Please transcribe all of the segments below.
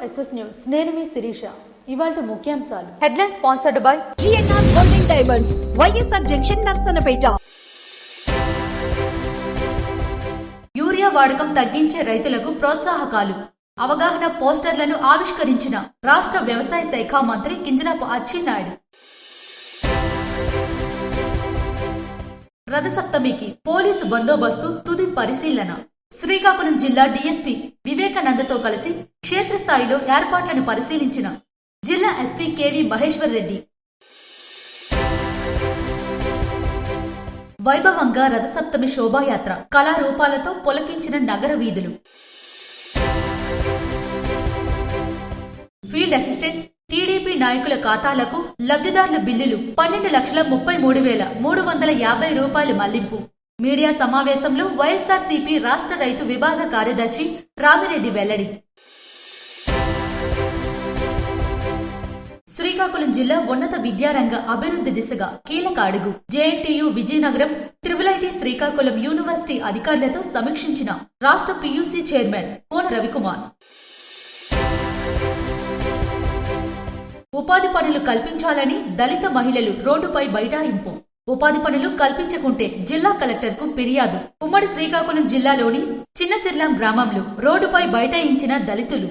SS news. నేను మీ శిరీష. ఇవాల్టి ముఖ్యాంశాలు. Headline sponsored by GNR golden diamonds, YSR junction, Narasannapeta. Urea వాడకం తగ్గించే రైతులకు ప్రోత్సాహకాలు, అవగాహన పోస్టర్లను ఆవిష్కరించిన రాష్ట్ర వ్యవసాయ శాఖ మంత్రి కింజరాపు అచ్చెన్నాయుడు. రథసప్తమికి పోలీసు బందోబస్తు తుది పరిశీలన. శ్రీకాకుళం జిల్లా డీఎస్పీ వివేకానందతో కలిసి క్షేత్రస్థాయిలో ఏర్పాట్లను పరిశీలించిన జిల్లా ఎస్పీ కెవి మహేశ్వర్ రెడ్డి. వైభవంగా రథసప్తమి శోభాయాత్ర కళారూపాలతో పొలకించిన నగర వీధులు. ఫీల్డ్ అసిస్టెంట్ టీడీపీ నాయకుల ఖాతాలకు లబ్ధిదారుల బిల్లులు 12,33,350 రూపాయలు మళ్లింపు. మీడియా సమావేశంలో వైఎస్ఆర్సీపీ రాష్ట్ర రైతు విభాగ కార్యదర్శి రామిరెడ్డి వెల్లడి. శ్రీకాకుళం జిల్లా ఉన్నత విద్యారంగ అభివృద్ధి దిశగా కీలక అడుగు. JNTU Vizianagaram, triple Srikakulam university అధికారులతో సమీక్షించిన రాష్ట్ర పీయూసీ చైర్మన్ కోన రవికుమార్. ఉపాధి పనులు కల్పించాలని దళిత మహిళలు రోడ్డుపై బైఠాయింపు. ఉపాధి పనులు కల్పించకుంటే జిల్లా కలెక్టర్కు ఫిర్యాదు. ఉమ్మడి శ్రీకాకుళం జిల్లాలోని చిన్నసిర్లాం గ్రామంలో రోడ్డుపై బైఠాయించిన దళితులు.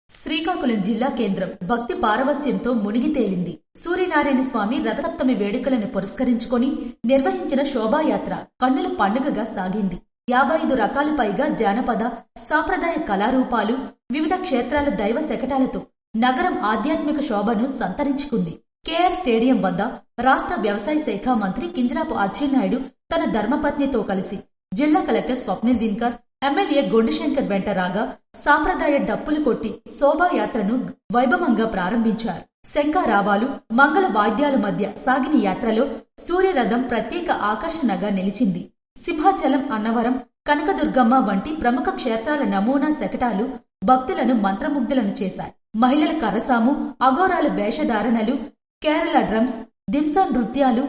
శ్రీకాకుళం జిల్లా కేంద్రం భక్తి పారవస్యంతో మునిగి తేలింది. సూర్యనారాయణ స్వామి రథసప్తమి వేడుకలను పురస్కరించుకొని నిర్వహించిన శోభాయాత్ర కన్నుల పండుగగా సాగింది. 55 రకాలు పైగా జానపద సాంప్రదాయ కళారూపాలు, వివిధ క్షేత్రాల దైవ శకటాలతో నగరం ఆధ్యాత్మిక శోభను సంతరించుకుంది. కేఆర్ స్టేడియం వద్ద రాష్ట్ర వ్యవసాయ శాఖ మంత్రి కింజరాపు అచ్చెన్నాయుడు తన ధర్మపత్నితో కలిసి జిల్లా కలెక్టర్ స్వప్నిల్ దినకర్, ఎమ్మెల్యే గొండుశంకర్ వెంట రాగా సాంప్రదాయ డప్పులు కొట్టి శోభాయాత్రను వైభవంగా ప్రారంభించారు. శంఖారావాలు, మంగళ వాయిద్యాల మధ్య సాగిన యాత్రలో సూర్యరథం ప్రత్యేక ఆకర్షణగా నిలిచింది. సింహాచలం, అన్నవరం, కనకదుర్గమ్మ వంటి ప్రముఖ క్షేత్రాల నమూనా శకటాలు భక్తులను మంత్రముగ్ధులను చేశాయి. మహిళల కరసాము, అఘోరాల వేషధారణలు, కేరళ డ్రమ్స్, దింసా నృత్యాలు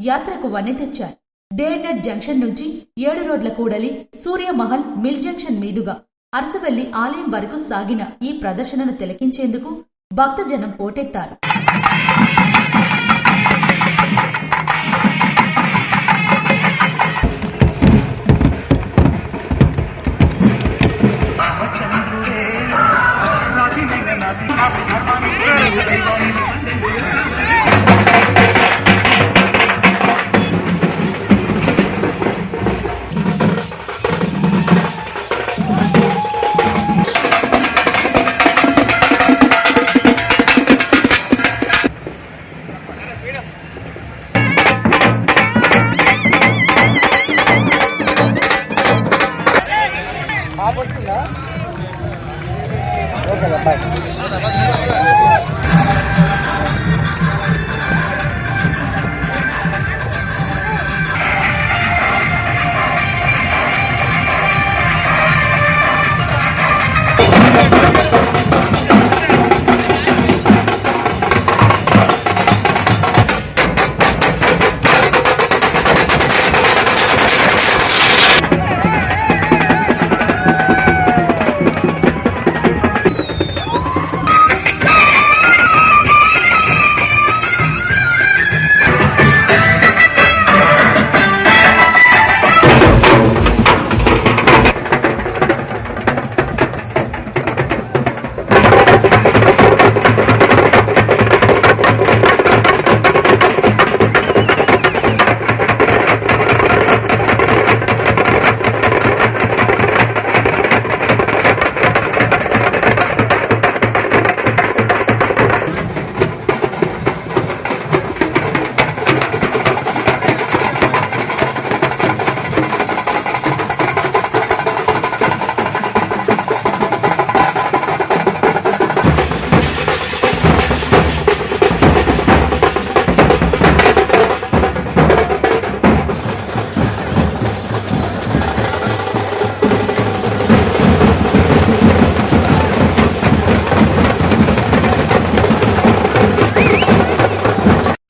యాత్రకు వన్నె తెచ్చాయి. డే అండ్ నైట్ జంక్షన్ నుంచి 7 రోడ్ల కూడలి, సూర్యమహల్, మిల్ జంక్షన్ మీదుగా అరసవెల్లి ఆలయం వరకు సాగిన ఈ ప్రదర్శనను తిలకించేందుకు భక్తజనం పోటెత్తారు.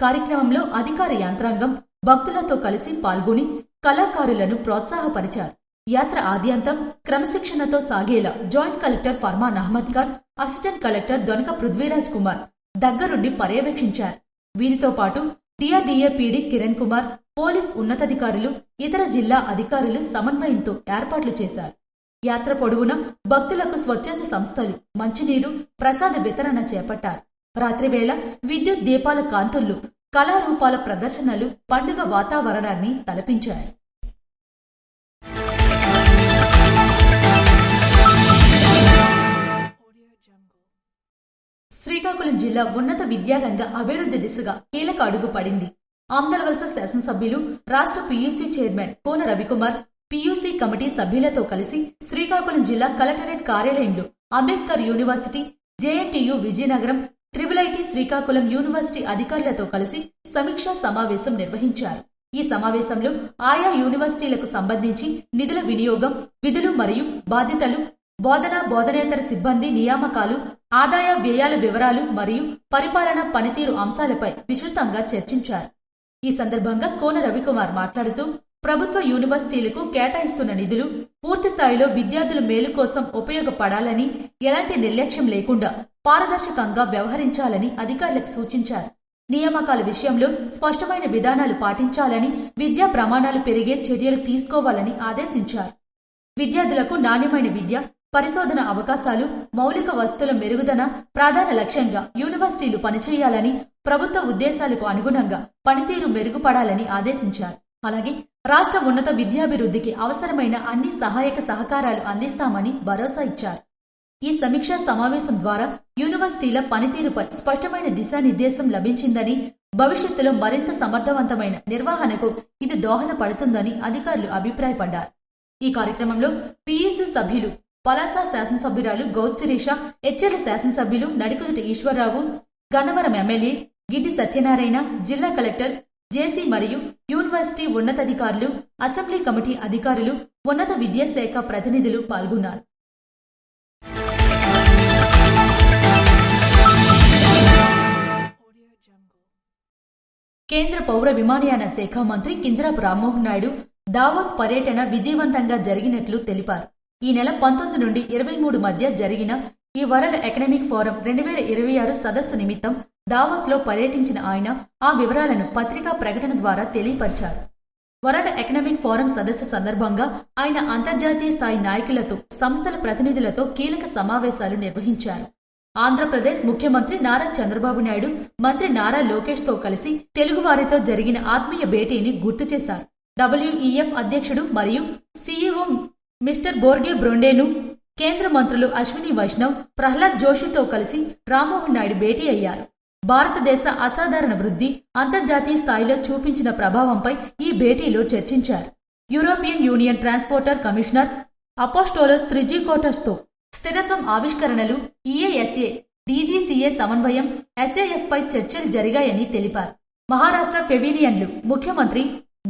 కార్యక్రమంలో అధికార యంత్రాంగం, భక్తులతో కలిసి పాల్గొని కళాకారులను ప్రోత్సాహపరిచారు. యాత్ర ఆద్యంతం క్రమశిక్షణతో సాగేలా joint collector Farman Ahmed Khan, assistant collector Donaka Prithviraj Kumar దగ్గరుండి పర్యవేక్షించారు. వీరితో పాటు TRDA PD Kiran Kumar, police ఉన్నతాధికారులు, ఇతర జిల్లా అధికారులు సమన్వయంతో ఏర్పాట్లు చేశారు. యాత్ర పొడవునా భక్తులకు స్వచ్ఛంద సంస్థలు మంచినీరు, ప్రసాద వితరణ చేపట్టారు. రాత్రివేళ విద్యుత్ దీపాల కాంతుల్లో కళారూపాల ప్రదర్శనలు పండుగ వాతావరణాన్ని తలపించాయి. శ్రీకాకుళం జిల్లా ఉన్నత విద్యారంగ అభివృద్ధి దిశగా కీలక అడుగు పడింది. ఆమ్దలవలస శాసనసభ్యులు, రాష్ట్ర పీయూసీ చైర్మన్ కోన రవికుమార్, పీయూసీ కమిటీ సభ్యులతో కలిసి శ్రీకాకుళం జిల్లా కలెక్టరేట్ కార్యాలయంలో Ambedkar university, JNTU Vizianagaram, triple Srikakulam university అధికారులతో కలిసి సమీక్షా సమావేశం నిర్వహించారు. ఈ సమావేశంలో ఆయా యూనివర్సిటీలకు సంబంధించి నిధుల వినియోగం, విధులు మరియు బాధ్యతలు, బోధనేతర సిబ్బంది నియామకాలు, ఆదాయ వ్యయాల వివరాలు మరియు పరిపాలన పనితీరు అంశాలపై విస్తృతంగా చర్చించారు. ఈ సందర్భంగా కోన రవికుమార్ మాట్లాడుతూ, ప్రభుత్వ యూనివర్సిటీలకు కేటాయిస్తున్న నిధులు పూర్తిస్థాయిలో విద్యార్థుల మేలు కోసం ఉపయోగపడాలని, ఎలాంటి నిర్లక్ష్యం లేకుండా పారదర్శకంగా వ్యవహరించాలని అధికారులకు సూచించారు. నియామకాల విషయంలో స్పష్టమైన విధానాలు పాటించాలని, విద్యా ప్రమాణాలు పెరిగే చర్యలు తీసుకోవాలని ఆదేశించారు. విద్యార్థులకు నాణ్యమైన విద్య, పరిశోధన అవకాశాలు, మౌలిక వసతుల మెరుగుదల ప్రధాన లక్ష్యంగా యూనివర్సిటీలు పనిచేయాలని, ప్రభుత్వ ఉద్దేశాలకు అనుగుణంగా పనితీరు మెరుగుపడాలని ఆదేశించారు. అలాగే రాష్ట్ర ఉన్నత విద్యాభివృద్ధికి అవసరమైన అన్ని సహాయక సహకారాలు అందిస్తామని భరోసా ఇచ్చారు. ఈ సమీక్షా సమావేశం ద్వారా యూనివర్సిటీల పనితీరుపై స్పష్టమైన దిశానిర్దేశం లభించిందని, భవిష్యత్తులో మరింత సమర్థవంతమైన నిర్వహణకు ఇది దోహదపడుతుందని అధికారులు అభిప్రాయపడ్డారు. ఈ కార్యక్రమంలో పీయూసీ సభ్యులు పలాస శాసనసభ్యురాలు గౌత్ శిరీష, హెచ్ఎల్ శాసనసభ్యులు నడికుదుటి ఈశ్వరరావు, గన్నవరం ఎమ్మెల్యే గిడ్డి సత్యనారాయణ, జిల్లా కలెక్టర్ జేసీ మరియు యూనివర్సిటీ ఉన్నతాధికారులు, అసెంబ్లీ కమిటీ అధికారులు, ఉన్నత విద్యాశాఖ ప్రతినిధులు పాల్గొన్నారు. కేంద్ర పౌర విమానయాన శాఖ మంత్రి కింజరాపు రామ్మోహన్ నాయుడు దావోస్ పర్యటన విజయవంతంగా జరిగినట్లు తెలిపారు. ఈ నెల 19 నుండి 23 మధ్య జరిగిన ఈ వరల్డ్ ఎకనామిక్ ఫోరం 2026 సదస్సు నిమిత్తం దావోస్లో పర్యటించిన ఆయన ఆ వివరాలను పత్రికా ప్రకటన ద్వారా తెలియపరిచారు. వరల్డ్ ఎకనామిక్ ఫోరం సదస్సు సందర్భంగా ఆయన అంతర్జాతీయ స్థాయి నాయకులతో, సంస్థల ప్రతినిధులతో కీలక సమావేశాలు నిర్వహించారు. ఆంధ్రప్రదేశ్ ముఖ్యమంత్రి నారా చంద్రబాబు నాయుడు, మంత్రి నారా లోకేష్ తో కలిసి తెలుగువారితో జరిగిన ఆత్మీయ భేటీని గుర్తు చేశారు. WEF అధ్యక్షుడు మరియు సీఈఓ మిస్టర్ బోర్గే బ్రోండేను, కేంద్ర మంత్రులు అశ్విని వైష్ణవ్, ప్రహ్లాద్ జోషితో కలిసి రామ్మోహన్ నాయుడు భేటీ అయ్యారు. భారతదేశ అసాధారణ వృద్ధి, అంతర్జాతీయ స్థాయిలో చూపించిన ప్రభావంపై ఈ భేటీలో చర్చించారు. యూరోపియన్ యూనియన్ ట్రాన్స్పోర్టర్ కమిషనర్ అపోస్టోలోస్ త్రిజికోటస్తో స్థిరత్వం ఆవిష్కరణలు, EASA, DGCA సమన్వయం, SAF పై చర్చలు జరిగాయని తెలిపారు. మహారాష్ట్ర పెవిలియన్లు ముఖ్యమంత్రి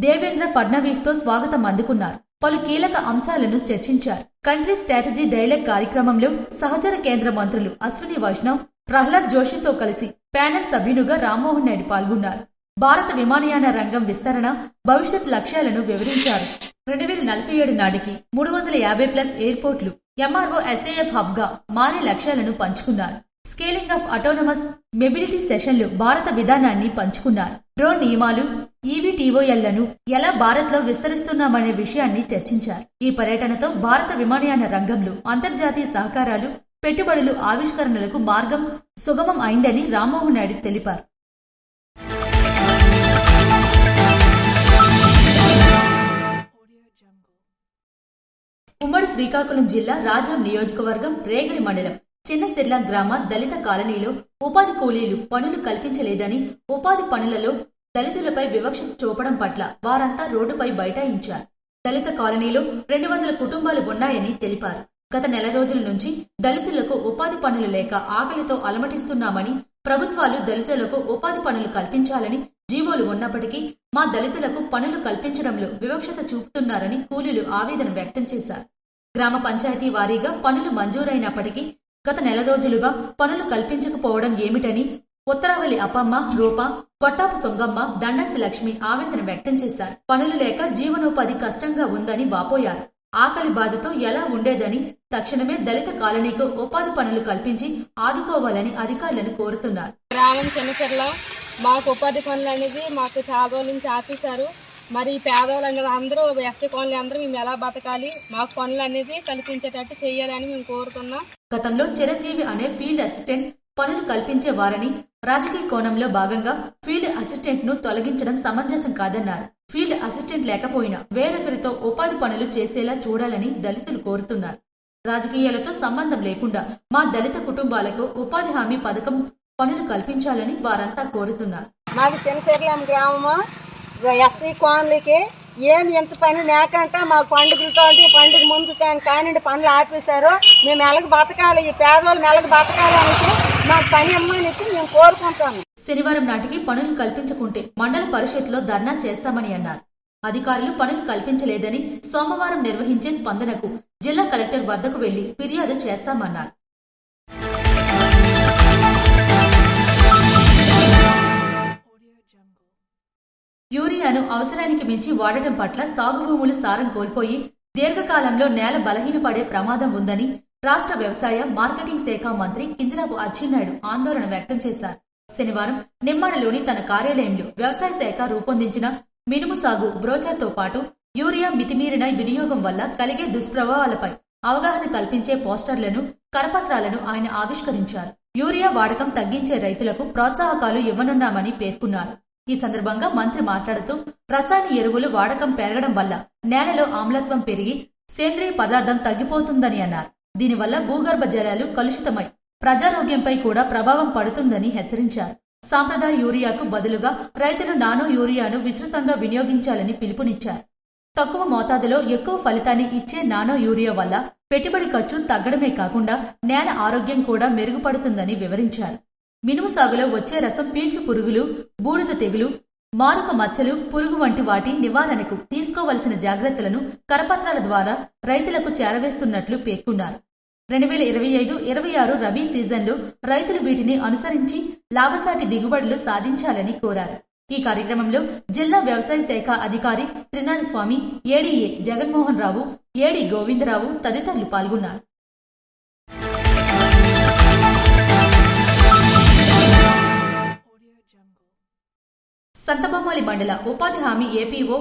దేవేంద్ర ఫడ్నవీస్ తో స్వాగతం అందుకున్నారు. పలు కీలక అంశాలను చర్చించారు. కంట్రీ స్ట్రాటజీ డైలాగ్ కార్యక్రమంలో సహచర కేంద్ర మంత్రులు అశ్విని వైష్ణవ్, ప్రహ్లాద్ జోషితో కలిసి ప్యానెల్ సభ్యునిగా రామ్మోహన్ నాయుడు పాల్గొన్నారు. భారత విమానయాన రంగం విస్తరణ, భవిష్యత్ లక్ష్యాలను వివరించారు. 2047 నాటికి 350+ ఎయిర్పోర్ట్లు MRO SAF హబ్ గా మారే లక్ష్యాలను పంచుకున్నారు. స్కేలింగ్ ఆఫ్ ఆటోనమస్ మొబిలిటీ సెషన్లు భారత విధానాన్ని పంచుకున్నారు. డ్రోన్ నియమాలు, EVTOLలను ఎలా భారత్లో విస్తరిస్తున్నామనే విషయాన్ని చర్చించారు. ఈ పర్యటనతో భారత విమానయాన రంగంలో అంతర్జాతీయ సహకారాలు, పెట్టుబడులు, ఆవిష్కరణలకు మార్గం సుగమం అయిందని రామ్మోహన్ నాయుడు తెలిపారు. ఉమ్మడి శ్రీకాకుళం జిల్లా రాజాం నియోజకవర్గం రేగడి మండలం చిన్నసిర్ల గ్రామ దళిత కాలనీలో ఉపాధి కూలీలు పనులు కల్పించలేదని, ఉపాధి పనులలో దళితులపై వివక్ష చూపడం పట్ల వారంతా రోడ్డుపై బైఠాయించారు. దళిత కాలనీలో 200 కుటుంబాలు ఉన్నాయని తెలిపారు. గత నెల రోజుల నుంచి దళితులకు ఉపాధి పనులు లేక ఆకలితో అలమటిస్తున్నామని, ప్రభుత్వాలు దళితులకు ఉపాధి పనులు కల్పించాలని జీవోలు ఉన్నప్పటికీ మా దళితులకు పనులు కల్పించడంలో వివక్షత చూపుతున్నారని కూలీలు ఆవేదన వ్యక్తం చేశారు. గ్రామ పంచాయతీ వారీగా పనులు మంజూరైనప్పటికీ గత నెల రోజులుగా పనులు కల్పించకపోవడం ఏమిటని, ఉత్తరావళి అప్పమ్మ, రూప, కొట్టాపు సొంగమ్మ, దండాసి లక్ష్మి ఆవేదన వ్యక్తం చేశారు. పనులు లేక జీవనోపాధి కష్టంగా ఉందని వాపోయారు. ఆకలి బాధతో ఎలా ఉండేదని తక్షణమే దళిత కాలనీకు ఉపాధి పనులు కల్పించి ఆదుకోవాలని అధికారులను కోరుతున్నారు. గ్రామం చిన్నసరిలో మాకు ఉపాధి పనులు అనేది మాకు చాలా రోజుల నుంచి ఆపేశారు. మరి పేదవాళ్ళు అనేది అందరూ ఎస్సీ కాలనీ అందరూ మేము ఎలా బతకాలి, మాకు పనులు అనేది కల్పించేటట్టు చేయాలని మేము కోరుతున్నాం. గతంలో చిరంజీవి అనే ఫీల్డ్ అసిస్టెంట్ పనులు కల్పించేవారని, రాజకీయ కోణంలో భాగంగా ఫీల్డ్ అసిస్టెంట్ ను తొలగించడం సమంజసం కాదన్నారు. ఫీల్డ్ అసిస్టెంట్ లేకపోయినా వేరొకరితో ఉపాధి పనులు చేసేలా చూడాలని దళితులు కోరుతున్నారు. రాజకీయాలతో సంబంధం లేకుండా మా దళిత కుటుంబాలకు ఉపాధి హామీ పథకం పనులు కల్పించాలని వారంతా కోరుతున్నారు. మాది శనిశేఖరం గ్రామము ఎస్సీ కాలనీకి ఏమి ఎంత పని లేకంటే మాకు పండుగలతో పండుగ ముందు కానివ్వండి పనులు ఆపేశారు. మేము ఎలాగ బతకాలి, ఈ పేదవాళ్ళు ఎలాగ బతకాలి అనేసి మాకు పని ఇమ్మనేసి మేము కోరుకుంటాము. శనివారం నాటికి పనులు కల్పించకుంటే మండల పరిషత్లో ధర్నా చేస్తామని అన్నారు. అధికారులు పనులు కల్పించలేదని సోమవారం నిర్వహించే స్పందనకు జిల్లా కలెక్టర్ వద్దకు వెళ్లి ఫిర్యాదు చేస్తామన్నారు. యూరియాను అవసరానికి మించి వాడటం పట్ల సాగు భూములు సారం కోల్పోయి దీర్ఘకాలంలో నేల బలహీనపడే ప్రమాదం ఉందని రాష్ట్ర వ్యవసాయ మార్కెటింగ్ శాఖ మంత్రి కింజరాపు అచ్చెన్నాయుడు ఆందోళన వ్యక్తం చేశారు. శనివారం నిమ్మాడలోని తన కార్యాలయంలో వ్యవసాయ శాఖ రూపొందించిన మినుము సాగు బ్రోచర్తో పాటు యూరియా మితిమీరిన వినియోగం వల్ల కలిగే దుష్ప్రభావాలపై అవగాహన కల్పించే పోస్టర్లను, కరపత్రాలను ఆయన ఆవిష్కరించారు. యూరియా వాడకం తగ్గించే రైతులకు ప్రోత్సాహకాలు ఇవ్వనున్నామని పేర్కొన్నారు. ఈ సందర్భంగా మంత్రి మాట్లాడుతూ రసాయన ఎరువులు వాడకం పెరగడం వల్ల నేలలో ఆమ్లత్వం పెరిగి సేంద్రియ పదార్థం తగ్గిపోతుందని అన్నారు. దీనివల్ల భూగర్భ జలాలు కలుషితమై ప్రజారోగ్యంపై కూడా ప్రభావం పడుతుందని హెచ్చరించారు. సాంప్రదాయ యూరియాకు బదులుగా రైతులు నానో యూరియాను విస్తృతంగా వినియోగించాలని పిలుపునిచ్చారు. తక్కువ మోతాదులో ఎక్కువ ఫలితాన్ని ఇచ్చే నానో యూరియా వల్ల పెట్టుబడి ఖర్చు తగ్గడమే కాకుండా నేల ఆరోగ్యం కూడా మెరుగుపడుతుందని వివరించారు. మినుము సాగులో వచ్చే రసం పీల్చు పురుగులు, బూడిద తెగులు, మారుక మచ్చలు, పురుగు వంటి వాటి నివారణకు తీసుకోవలసిన జాగ్రత్తలను కరపత్రాల ద్వారా రైతులకు చేరవేస్తున్నట్లు పేర్కొన్నారు. 2025-26 రబీ సీజన్లో రైతులు వీటిని అనుసరించి లాభసాటి దిగుబడులు సాధించాలని కోరారు. ఈ కార్యక్రమంలో జిల్లా వ్యవసాయ శాఖ అధికారి త్రినాథస్వామి, ఏడీఏ జగన్మోహన్ రావు, ఏడీ గోవిందరావు తదితరులు పాల్గొన్నారు. సంతబొమ్మాళి మండల ఉపాధి హామీ ఏపీఓ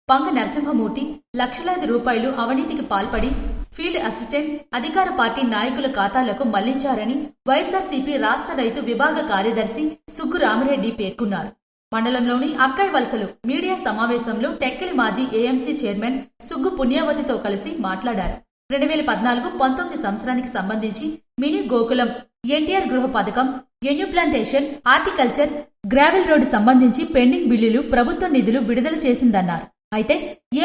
పంగ నరసింహమూర్తి లక్షలాది రూపాయలు అవినీతికి పాల్పడి ఫీల్డ్ అసిస్టెంట్ అధికార పార్టీ నాయకుల ఖాతాలకు మళ్లించారని వైఎస్ఆర్సీపీ రాష్ట్ర రైతు విభాగ కార్యదర్శి సుగ్గు రామిరెడ్డి పేర్కొన్నారు. మండలంలోని అక్కయ్య వలసలో మీడియా సమావేశంలో టెక్కిలి మాజీ ఏఎంసీ చైర్మన్ సుగ్గు పుణ్యవతితో కలిసి మాట్లాడారు. 2014-19 సంవత్సరానికి సంబంధించి మినీ గోకులం, ఎన్టీఆర్ గృహ పథకం, ఎన్యూ ప్లాంటేషన్, హార్టికల్చర్, గ్రావెల్ రోడ్డు సంబంధించి పెండింగ్ బిల్లులు ప్రభుత్వ నిధులు విడుదల చేసిందన్నారు. అయితే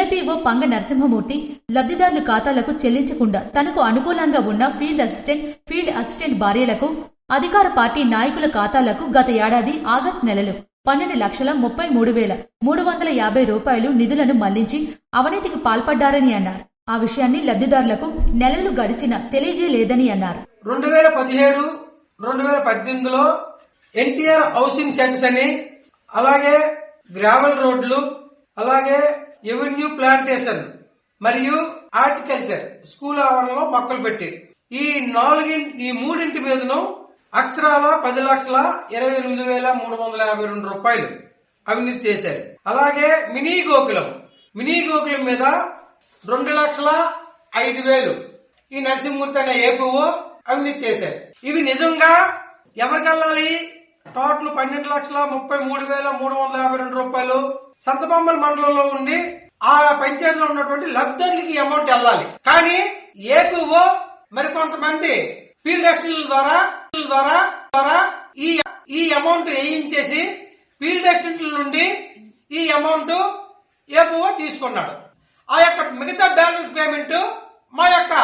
ఏపీఓ పంగ నరసింహమూర్తి లబ్ధిదారుల ఖాతాలకు చెల్లించకుండా తనకు అనుకూలంగా ఉన్న ఫీల్డ్ అసిస్టెంట్ భార్యలకు, అధికార పార్టీ నాయకుల ఖాతాలకు గత ఏడాది ఆగస్టు నెలలో 12,33,350 రూపాయలు నిధులను మళ్లించి అవినీతికి పాల్పడ్డారని అన్నారు. ఆ విషయాన్ని లబ్ధిదారులకు నెలలు గడిచినా తెలియజేయలేదని అన్నారు. 2017-2018లో ఎన్టీఆర్ హౌసింగ్ సెట్స్ అని, అలాగే గ్రావెల్ రోడ్లు, అలాగే ఎవెన్యూ ప్లాంటేషన్ మరియు హార్టికల్చర్ స్కూల్ ఆవరణలో మొక్కలు పెట్టి ఈ మూడింటి మీదను అక్షరాల 10,28,352 రూపాయలు అవినీతి చేశారు. అలాగే మినీ గోకులం మీద 2,05,000 ఈ నరసింహమూర్తి అనే ఏపీఓ అవినీతి చేశారు. ఇవి నిజంగా ఎవరికెళ్ళాలి? టోటల్ 12,33,352 రూపాయలు సంతబొమ్మల మండలంలో ఉండి ఆ పంచాయతీలో ఉన్నటువంటి లబ్ధిదారులకి అమౌంట్ వెళ్ళాలి. కానీ ఏపీఓ మరికొంతమంది ఫీల్డ్ అసిస్టెంట్ల ద్వారా ఈ అమౌంట్ వేయించేసి ఫీల్డ్ అసిస్టెంట్ల నుండి ఈ అమౌంట్ ఏపీఓ తీసుకున్నాడు. ఆ యొక్క మిగతా బ్యాలెన్స్ పేమెంట్ మా యొక్క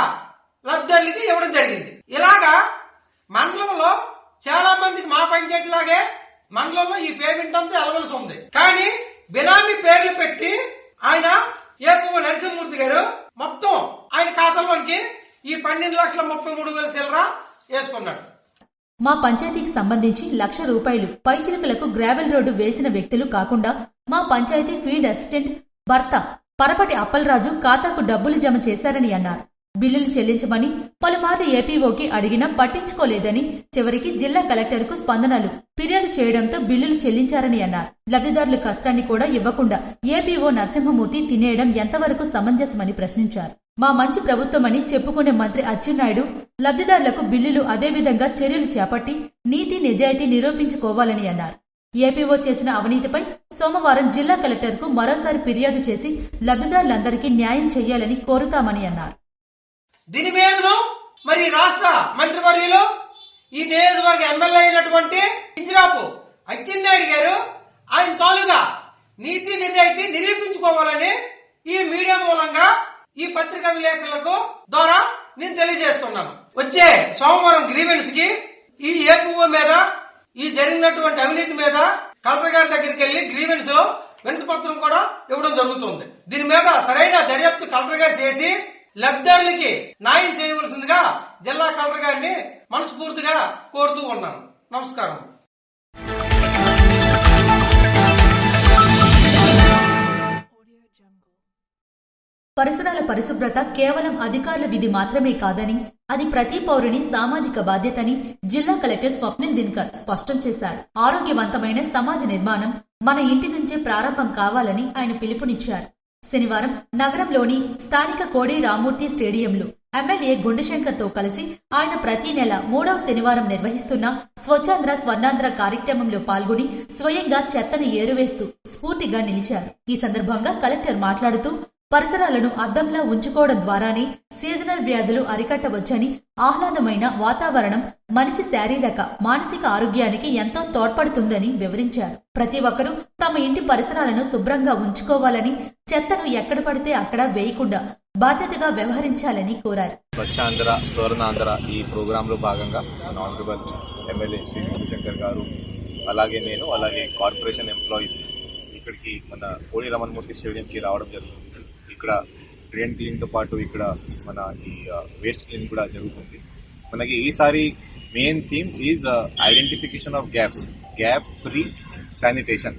లబ్ధిదారులకి ఇవ్వడం జరిగింది. ఇలాగా మండలంలో చాలా మందికి మా పంచాయతీ లాగే మండలంలో ఈ పేమెంట్ అంతా వెళ్ళవలసి ఉంది. కానీ బినామీ పేర్లు పెట్టి ఆయన ఏపీఓ నరసింహమూర్తి గారు మొత్తం ఆయన ఖాతాలోనికి ఈ 12,33,000 చిల్లర వేసుకున్నాడు. మా పంచాయతీకి సంబంధించి 1,00,000 రూపాయలు పైచిలుకలకు గ్రావెల్ రోడ్డు వేసిన వ్యక్తులు కాకుండా మా పంచాయతీ ఫీల్డ్ అసిస్టెంట్ భర్త పరపటి అప్పలరాజు ఖాతాకు డబ్బులు జమ చేశారని అన్నారు. బిల్లులు చెల్లించమని పలుమార్లు ఏపీఓకి అడిగినా పట్టించుకోలేదని చివరికి జిల్లా కలెక్టర్కు స్పందనలు ఫిర్యాదు చేయడంతో బిల్లులు చెల్లించారని అన్నారు. లబ్ధిదారుల కష్టాన్ని కూడా ఇవ్వకుండా ఏపీఓ నరసింహమూర్తి తినేయడం ఎంతవరకు సమంజసమని ప్రశ్నించారు. మా మంచి ప్రభుత్వమని చెప్పుకునే మంత్రి అచ్చెన్నాయుడు లబ్ధిదారులకు బిల్లులు అదేవిధంగా చర్యలు చేపట్టి నీతి నిజాయితీ నిరూపించుకోవాలని అన్నారు. ఏపీఓ చేసిన అవినీతిపై సోమవారం జిల్లా కలెక్టర్కు మరోసారి ఫిర్యాదు చేసి లబ్ధిదారులందరికీ న్యాయం చేయాలని కోరుతామని అన్నారు. దీని మీదను మరి రాష్ట్ర మంత్రివర్యులు ఈ నియోజకవర్గ ఎమ్మెల్యే అయినటువంటి కింజరాపు అచ్చెన్నాయుడు గారు ఆయన తాలుగా నీతి నిజాయితీ నిరూపించుకోవాలని ఈ మీడియా మూలంగా ఈ పత్రికా విలేకరులకు ద్వారా నేను తెలియజేస్తున్నాను. వచ్చే సోమవారం గ్రీవెన్స్ కి ఈ ఏపీఓ మీద ఈ జరిగినటువంటి అవినీతి మీద కలెక్టర్ గారి దగ్గరికి వెళ్లి గ్రీవెన్స్ లో వినతి పత్రం కూడా ఇవ్వడం జరుగుతుంది. దీని మీద సరైన దర్యాప్తు కలెక్టర్ గారు చేసి లబ్ధిదారులకి న్యాయం చేయవలసిందిగా జిల్లా కలెక్టర్ గారిని మనస్ఫూర్తిగా కోరుతూ ఉన్నాను. నమస్కారం. పరిసరాల పరిశుభ్రత కేవలం అధికారుల విధి మాత్రమే కాదని అది ప్రతి పౌరుని సామాజిక బాధ్యతని జిల్లా కలెక్టర్ స్వప్నిల్ దినకర్ స్పష్టం చేశారు. ఆరోగ్యవంతమైన సమాజ నిర్మాణం మన ఇంటి నుంచే ప్రారంభం కావాలని ఆయన పిలుపునిచ్చారు. శనివారం నగరంలోని స్థానిక కోడి రామూర్తి స్టేడియంలో ఎమ్మెల్యే గుండశంకర్తో కలిసి ఆయన ప్రతి నెల 3వ శనివారం నిర్వహిస్తున్న స్వచ్ఛాంధ్ర స్వర్ణాంధ్ర కార్యక్రమంలో పాల్గొని స్వయంగా చెత్తను ఏరువేస్తూ స్ఫూర్తిగా నిలిచారు. ఈ సందర్భంగా కలెక్టర్ మాట్లాడుతూ పరిసరాలను అద్దంలా ఉంచుకోవడం ద్వారానే సీజనల్ వ్యాధులు అరికట్టవచ్చని, ఆహ్లాదమైన వాతావరణం మనిషి శారీరక మానసిక ఆరోగ్యానికి ఎంతో తోడ్పడుతుందని వివరించారు. ప్రతి ఒక్కరూ తమ ఇంటి పరిసరాలను శుభ్రంగా ఉంచుకోవాలని, చెత్తను ఎక్కడ పడితే అక్కడ వేయకుండా బాధ్యతగా వ్యవహరించాలని కోరారు. స్వచ్ఛాంధ్ర స్వర్ణాంధ్ర ఈ ప్రోగ్రామ్ లో భాగంగా మన ఆనరబుల్ ఎమ్మెల్యే శ్రీ గుండశంకర్ గారు అలాగే నేను అలాగే కార్పొరేషన్ ఎంప్లాయీస్ ఇక్కడికి మన కోడి రామమూర్తి స్టేడియంకి రావడం జరుగుతుంది. ఇక్కడ డ్రైన్ క్లీన్ తో పాటు ఇక్కడ మన ఈ వేస్ట్ క్లీన్ కూడా జరుగుతుంది. మనకి ఈసారి main theme is identification of gap free sanitation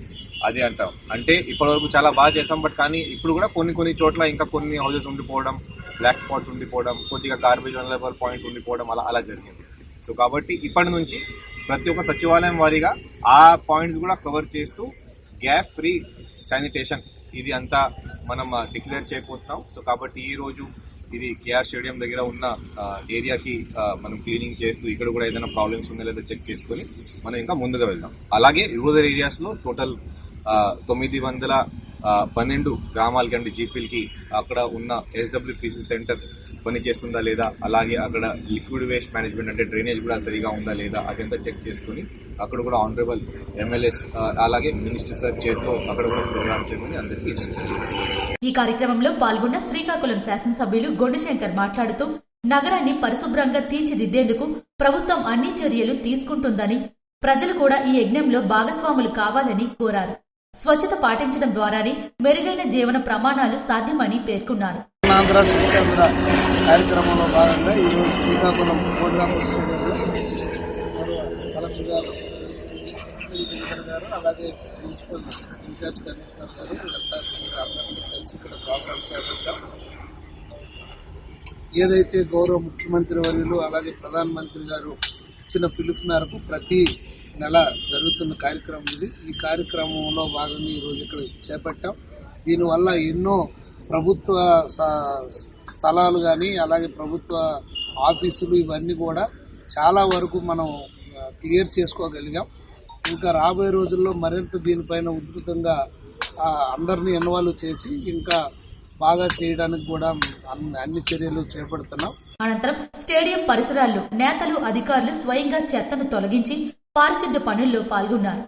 అది అంటాం. అంటే ఇప్పటివరకు చాలా బాగా చేసాం, బట్ కానీ ఇప్పుడు కూడా కొన్ని చోట్ల ఇంకా కొన్ని హౌసెస్ ఉండిపోవడం, బ్లాక్ స్పాట్స్ ఉండిపోవడం, కొద్దిగా గార్బేజ్ లెవెల్ పాయింట్స్ ఉండిపోవడం అలా జరిగింది. సో కాబట్టి ఇప్పటి నుంచి ప్రతి ఒక్క సచివాలయం వారీగా ఆ పాయింట్స్ కూడా కవర్ చేస్తూ గ్యాప్ ఫ్రీ శానిటేషన్ ఇది అంతా మనం డిక్లేర్ చేయబోతున్నాం. సో కాబట్టి ఈ రోజు ఇది కేఆర్ స్టేడియం దగ్గర ఉన్న ఏరియాకి మనం క్లీనింగ్ చేస్తూ ఇక్కడ కూడా ఏదైనా ప్రాబ్లమ్స్ ఉందా లేదా చెక్ చేసుకుని మనం ఇంకా ముందుగా వెళ్దాం. అలాగే రూరల్ ఏరియాస్ లో టోటల్ 912 గ్రామాలకి జీపీలకి అక్కడ ఉన్న SWPC సెంటర్ పనిచేస్తుందా లేదా, అలాగే అక్కడ లిక్విడ్ వేస్ట్ మేనేజ్మెంట్ అంటే డ్రైనేజ్ కూడా సరిగా ఉందా లేదా అదంతా చెక్ చేసుకుని అక్కడ కూడా ఆనరబుల్ ఎమ్మెల్యేస్ అలాగే మినిస్టర్ సార్ చేతిలో అక్కడ కూడా ప్రోగ్రామ్ చేసుకుని అందరికీ ఈ కార్యక్రమంలో పాల్గొన్న శ్రీకాకుళం శాసనసభ్యులు గుండశంకర్ మాట్లాడుతూ నగరాన్ని పరిశుభ్రంగా తీర్చిదిద్దేందుకు ప్రభుత్వం అన్ని చర్యలు తీసుకుంటుందని, ప్రజలు కూడా ఈ యజ్ఞంలో భాగస్వాములు కావాలని కోరారు. స్వచ్ఛత పాటించడం ద్వారానే మెరుగైన జీవన ప్రమాణాలు సాధ్యమని పేర్కొన్నారు. ఆంధ్ర స్వచ్ఛాంధ్ర కార్యక్రమంలో భాగంగా ఈరోజు శ్రీకాకుళం కోడిరామూర్తి స్టేడియంలో కలెక్టర్ గారు అలాగే మున్సిపల్ ఇన్ఛార్జ్ కమిషనర్ గారు వీళ్ళంతా అందరినీ కలిసి ఇక్కడ ప్రోగ్రామ్ చేపట్టాం. ఏదైతే గౌరవ ముఖ్యమంత్రి వర్యులు అలాగే ప్రధానమంత్రి గారు ఇచ్చిన పిలుపు మేరకు ప్రతి నెల జరుగుతున్న కార్యక్రమం ఇది. ఈ కార్యక్రమంలో భాగంగా ఈరోజు ఇక్కడ చేపట్టాం. దీనివల్ల ఎన్నో ప్రభుత్వ స్థలాలు కానీ అలాగే ప్రభుత్వ ఆఫీసులు ఇవన్నీ కూడా చాలా వరకు మనం క్లియర్ చేసుకోగలిగాం. ఇంకా రాబోయే రోజుల్లో మరింత దీనిపైన ఉధృతంగా అందరినీ ఇన్వాల్వ్ చేసి ఇంకా బాగా చేయడానికి కూడా అన్ని చర్యలు చేపడుతున్నాం. అనంతరం స్టేడియం పరిసరాల్లో నేతలు, అధికారులు స్వయంగా చెత్తను తొలగించి పారిశుద్ధ్య పనుల్లో పాల్గొన్నారు.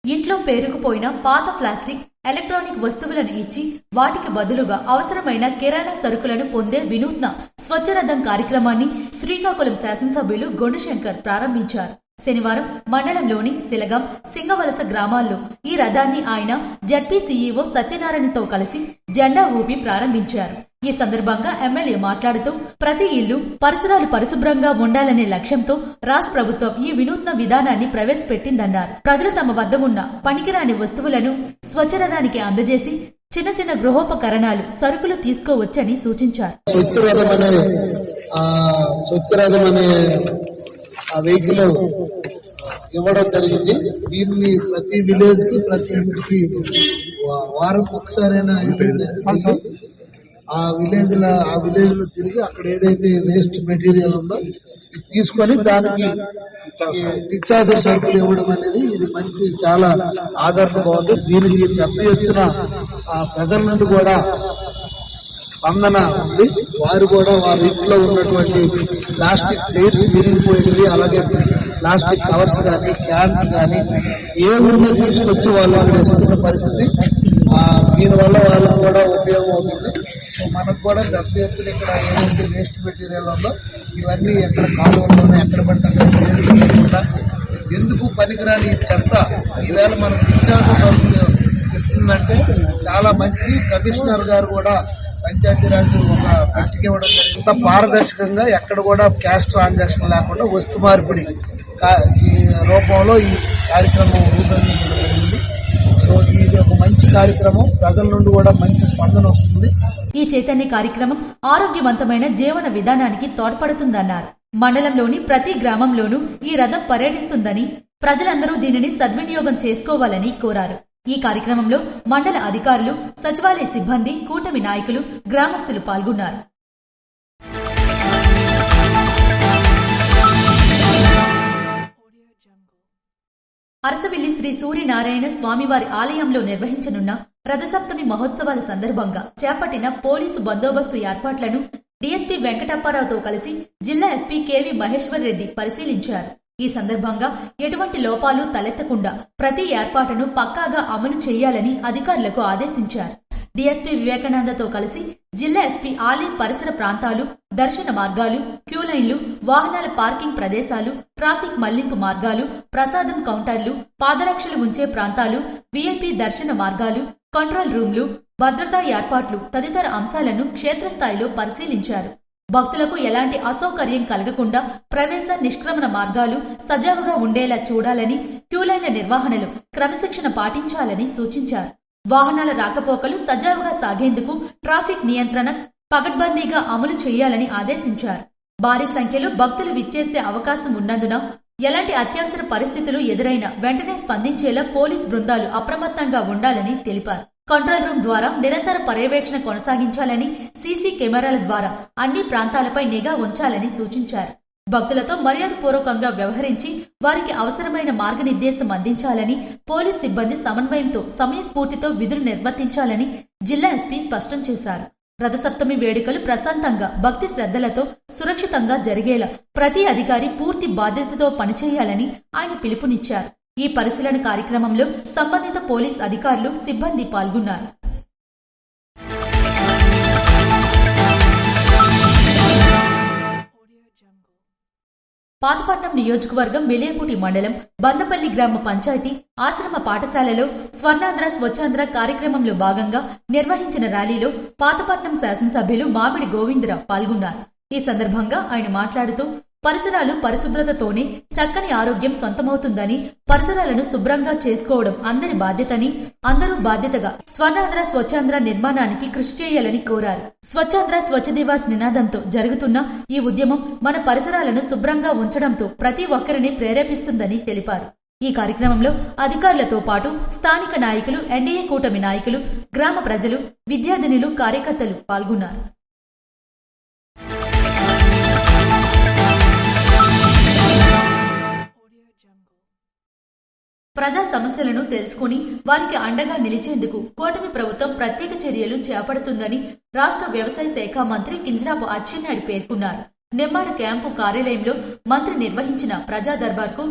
ఇంట్లో పేరుకుపోయిన పాత ప్లాస్టిక్, ఎలక్ట్రానిక్ వస్తువులను ఇచ్చి వాటికి బదులుగా అవసరమైన కిరాణా సరుకులను పొందే వినూత్న స్వచ్ఛరథం కార్యక్రమాన్ని శ్రీకాకుళం శాసనసభ్యులు గుండశంకర్ ప్రారంభించారు. శనివారం మండలంలోని సిలగం, సింగవలస గ్రామాల్లో ఈ రథాన్ని ఆయన జడ్పీ సీఈఓ సత్యనారాయణతో కలిసి జెండా ఊపి ప్రారంభించారు. ఈ సందర్భంగా ఎమ్మెల్యే మాట్లాడుతూ ప్రతి ఇల్లు, పరిసరాలు పరిశుభ్రంగా ఉండాలనే లక్ష్యంతో రాష్ట్ర ప్రభుత్వం ఈ వినూత్న విధానాన్ని ప్రవేశపెట్టిందన్నారు. ప్రజలు తమ వద్ద ఉన్న పనికిరాని వస్తువులను స్వచ్ఛరథానికి అందజేసి చిన్న చిన్న గృహోపకరణాలు, సరుకులు తీసుకోవచ్చని సూచించారు. స్వచ్ఛరథం అనే వెహికల్ ఇవ్వడం జరిగింది. దీన్ని ప్రతి విలేజ్ కి, ప్రతి ఇంటికి వారం ఒకసారైనా ఆ విలేజ్ లో తిరిగి అక్కడ ఏదైతే వేస్ట్ మెటీరియల్ ఉందో ఇది తీసుకొని దానికి నిత్యావసర సరుకులు ఇవ్వడం అనేది ఇది మంచి, చాలా ఆదరణ బాగుంది. దీనికి పెద్ద ఎత్తున ప్రజల నుండి కూడా స్పందన ఉంది. వారు కూడా వారి ఇంట్లో ఉన్నటువంటి ప్లాస్టిక్ చైర్స్ విరిగిపోయినవి, అలాగే ప్లాస్టిక్ కవర్స్ కానీ, క్యాన్స్ కానీ ఏమున్నా తీసుకొచ్చి వాళ్ళు అక్కడ వేసుకున్న పరిస్థితి. దీనివల్ల వాళ్ళకు కూడా ఉపయోగం అవుతుంది. సో మనకు కూడా పెద్ద ఎత్తున ఇక్కడ ఏదైతే వేస్ట్ మెటీరియల్ ఉందో ఇవన్నీ ఎక్కడ కాలువల్లోనే ఎక్కడ పడ్డా ఎందుకు పనికిరాని చెత్త ఈవేళ మనకు నిత్యావసర సరుకులు ఇస్తుందంటే చాలా మంచిది. కమిషనర్ గారు కూడా పంచాయతీరాజ్ ఒక పట్టిక ఇవ్వడం జరిగింది. పారదర్శకంగా ఎక్కడ కూడా క్యాష్ ట్రాన్సాక్షన్ లేకుండా వస్తు మార్పిడి ఈ రూపంలో ఈ కార్యక్రమం రూపొందించడం జరిగింది. సో ఇది ఒక మంచి కార్యక్రమం, ప్రజల నుండి కూడా మంచి స్పందన వస్తుంది. ఈ చైతన్య కార్యక్రమం ఆరోగ్యవంతమైన జీవన విధానానికి తోడ్పడుతుందన్నారు. మండలంలోని ప్రతి గ్రామంలోనూ ఈ రథం పర్యటిస్తుందని, ప్రజలందరూ దీనిని సద్వినియోగం చేసుకోవాలని కోరారు. ఈ కార్యక్రమంలో మండల అధికారులు, సచివాలయ సిబ్బంది, కూటమి నాయకులు, గ్రామస్తులు పాల్గొన్నారు. అరసవిల్లి శ్రీ సూర్యనారాయణ స్వామివారి ఆలయంలో నిర్వహించనున్న రథసప్తమి మహోత్సవాల సందర్భంగా చేపట్టిన పోలీసు బందోబస్తు ఏర్పాట్లను డీఎస్పీ వెంకటప్పారావుతో కలిసి జిల్లా ఎస్పీ కెవి మహేశ్వర్ రెడ్డి పరిశీలించారు. ఈ సందర్భంగా ఎటువంటి లోపాలు తలెత్తకుండా ప్రతి ఏర్పాటును పక్కాగా అమలు చేయాలని అధికారులకు ఆదేశించారు. డీఎస్పీ వివేకానందతో కలిసి జిల్లా ఎస్పీ ఆలయం పరిసర ప్రాంతాలు, దర్శన మార్గాలు, క్యూలైన్లు, వాహనాల పార్కింగ్ ప్రదేశాలు, ట్రాఫిక్ మళ్లింపు మార్గాలు, ప్రసాదం కౌంటర్లు, పాదరక్షలు ఉంచే ప్రాంతాలు, వీఐపీ దర్శన మార్గాలు, కంట్రోల్ రూమ్లు, భద్రతా ఏర్పాట్లు తదితర అంశాలను క్షేత్రస్థాయిలో పరిశీలించారు. భక్తులకు ఎలాంటి అసౌకర్యం కలగకుండా ప్రవేశ, నిష్క్రమణ మార్గాలు సజావుగా ఉండేలా చూడాలని, క్యూలైన్ల నిర్వహణలో క్రమశిక్షణ పాటించాలని సూచించారు. వాహనాల రాకపోకలు సజావుగా సాగేందుకు ట్రాఫిక్ నియంత్రణ పకడ్బందీగా అమలు చేయాలని ఆదేశించారు. భారీ సంఖ్యలో భక్తులు విచ్చేసే అవకాశం ఉన్నందున ఎలాంటి అత్యవసర పరిస్థితులు ఎదురైనా వెంటనే స్పందించేలా పోలీస్ బృందాలు అప్రమత్తంగా ఉండాలని తెలిపారు. కంట్రోల్ రూమ్ ద్వారా నిరంతర పర్యవేక్షణ కొనసాగించాలని, సీసీ కెమెరాల ద్వారా అన్ని ప్రాంతాలపై నిఘా ఉంచాలని సూచించారు. భక్తులతో మర్యాదపూర్వకంగా వ్యవహరించి వారికి అవసరమైన మార్గనిర్దేశం అందించాలని, పోలీస్ సిబ్బంది సమన్వయంతో, సమయస్ఫూర్తితో విధులు నిర్వర్తించాలని జిల్లా ఎస్పీ స్పష్టం చేశారు. రథసప్తమి వేడుకలు ప్రశాంతంగా, భక్తి శ్రద్ధలతో సురక్షితంగా జరిగేలా ప్రతి అధికారి పూర్తి బాధ్యతతో పనిచేయాలని ఆయన పిలుపునిచ్చారు. ఈ పరిశీలన కార్యక్రమంలో సంబంధిత పోలీస్ అధికారులు, సిబ్బంది పాల్గొన్నారు. పాతపట్నం నియోజకవర్గం మిలియపూటి మండలం బందపల్లి గ్రామ పంచాయతీ ఆశ్రమ పాఠశాలలో స్వర్ణాంధ్ర స్వచ్ఛాంధ్ర కార్యక్రమంలో భాగంగా నిర్వహించిన ర్యాలీలో పాతపట్నం శాసనసభ్యులు మామిడి గోవిందరావు పాల్గొన్నారు. ఈ సందర్భంగా ఆయన మాట్లాడుతూ పరిసరాలు పరిశుభ్రతతోనే చక్కని ఆరోగ్యం సొంతమవుతుందని, పరిసరాలను శుభ్రంగా చేసుకోవడం అందరి బాధ్యతని, అందరూ బాధ్యతగా స్వర్ణాంధ్ర స్వచ్ఛాంధ్ర నిర్మాణానికి కృషి చేయాలని కోరారు. స్వచ్ఛాంధ్ర స్వచ్ఛ దివాస్ నినాదంతో జరుగుతున్న ఈ ఉద్యమం మన పరిసరాలను శుభ్రంగా ఉంచడంతో ప్రతి ఒక్కరిని ప్రేరేపిస్తుందని తెలిపారు. ఈ కార్యక్రమంలో అధికారులతో పాటు స్థానిక నాయకులు, ఎన్డీఏ కూటమి నాయకులు, గ్రామ ప్రజలు, విద్యార్థినులు, కార్యకర్తలు పాల్గొన్నారు. ప్రజా సమస్యలను తెలుసుకుని వారికి అండగా నిలిచేందుకు కూటమి ప్రభుత్వం ప్రత్యేక చర్యలు చేపడుతుందని రాష్ట్ర వ్యవసాయ శాఖ మంత్రి కింజరాపు అచ్చెన్నాయుడు పేర్కొన్నారు. నిమ్మాడ క్యాంపు కార్యాలయంలో మంత్రి నిర్వహించిన ప్రజా దర్బార్కు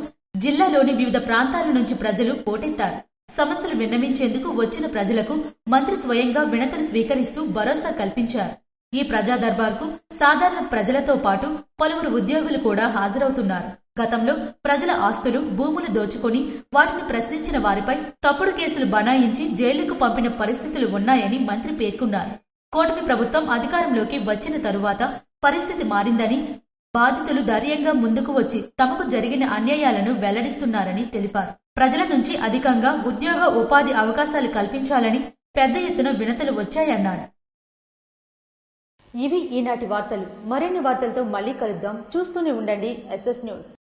జిల్లాలోని వివిధ ప్రాంతాల నుంచి ప్రజలు పోటెత్తారు. సమస్యలు విన్నవించేందుకు వచ్చిన ప్రజలకు మంత్రి స్వయంగా వినతులు స్వీకరిస్తూ భరోసా కల్పించారు. ఈ ప్రజా దర్బార్కు సాధారణ ప్రజలతో పాటు పలువురు ఉద్యోగులు కూడా హాజరవుతున్నారు. గతంలో ప్రజల ఆస్తులు, భూములు దోచుకొని వాటిని ప్రశ్నించిన వారిపై తప్పుడు కేసులు బనాయించి జైలుకు పంపిన పరిస్థితులు ఉన్నాయని మంత్రి పేర్కొన్నారు. కూటమి ప్రభుత్వం అధికారంలోకి వచ్చిన తరువాత పరిస్థితి మారిందని, బాధితులు ధైర్యంగా ముందుకు వచ్చి తమకు జరిగిన అన్యాయాలను వెల్లడిస్తున్నారని తెలిపారు. ప్రజల నుంచి అధికంగా ఉద్యోగ, ఉపాధి అవకాశాలు కల్పించాలని పెద్ద ఎత్తున వినతులు వచ్చాయన్నారు. ఇవి ఈనాటి వార్తలు. మరిన్ని వార్తలతో మళ్ళీ కలుద్దాం. చూస్తూనే ఉండండి SS న్యూస్.